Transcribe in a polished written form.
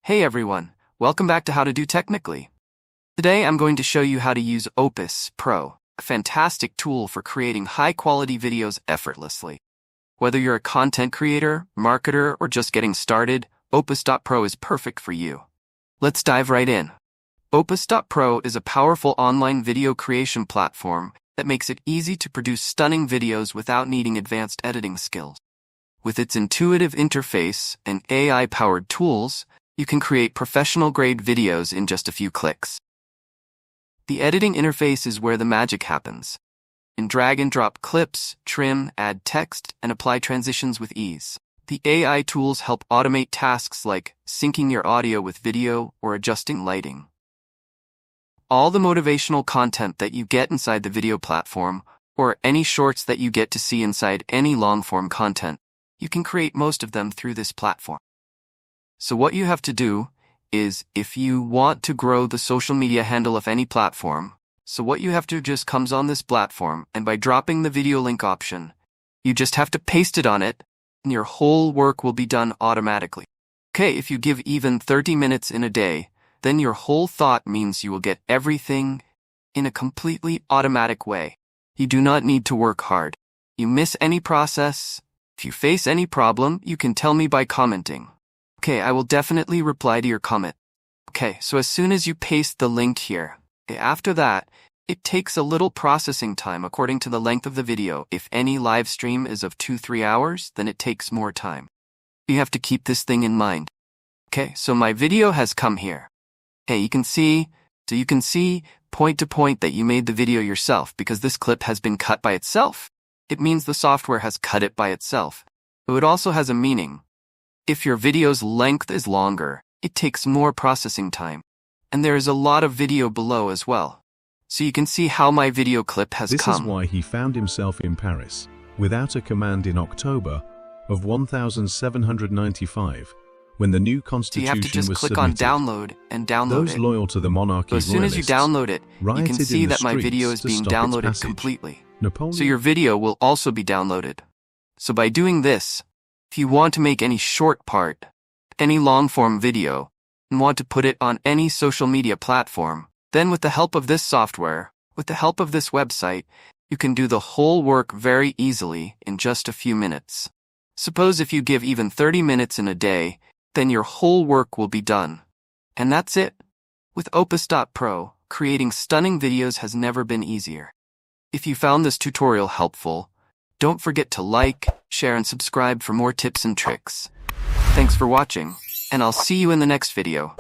Hey everyone, welcome back to HowToDo Technically. Today I'm going to show you how to use Opus Pro, a fantastic tool for creating high-quality videos effortlessly. Whether you're a content creator, marketer, or just getting started, Opus.Pro is perfect for you. Let's dive right in. Opus.Pro is a powerful online video creation platform that makes it easy to produce stunning videos without needing advanced editing skills. With its intuitive interface and AI-powered tools, you can create professional-grade videos in just a few clicks. The editing interface is where the magic happens. In drag-and-drop clips, trim, add text, and apply transitions with ease. The AI tools help automate tasks like syncing your audio with video or adjusting lighting. All the motivational content that you get inside the video platform, or any shorts that you get to see inside any long-form content, you can create most of them through this platform. So what you have to do is, if you want to grow the social media handle of any platform, so what you have to do just comes on this platform, and by dropping the video link option, you just have to paste it on it, and your whole work will be done automatically. Okay, if you give even 30 minutes in a day, then your whole thought means you will get everything in a completely automatic way. You do not need to work hard. You miss any process, if you face any problem, you can tell me by commenting. Okay, I will definitely reply to your comment. Okay, so as soon as you paste the link here, after that, it takes a little processing time according to the length of the video. If any live stream is of 2-3 hours, then it takes more time. You have to keep this thing in mind. Okay, so my video has come here. Hey, you can see point to point that you made the video yourself because this clip has been cut by itself. It means the software has cut it by itself. So it also has a meaning. If your video's length is longer, it takes more processing time. And there is a lot of video below as well. So you can see how my video clip has come. This is why he found himself in Paris, without a command in October of 1795, when the new constitution was submitted. So you have to just click on download and download it. Those loyal to the monarchy So as soon as you download it, you can see that my video is being downloaded completely. So your video will also be downloaded. So by doing this, if you want to make any short part, any long-form video, and want to put it on any social media platform, then with the help of this software, with the help of this website, you can do the whole work very easily in just a few minutes. Suppose if you give even 30 minutes in a day, then your whole work will be done. And that's it. With Opus.Pro, creating stunning videos has never been easier. If you found this tutorial helpful, don't forget to like, share, and subscribe for more tips and tricks. Thanks for watching, and I'll see you in the next video.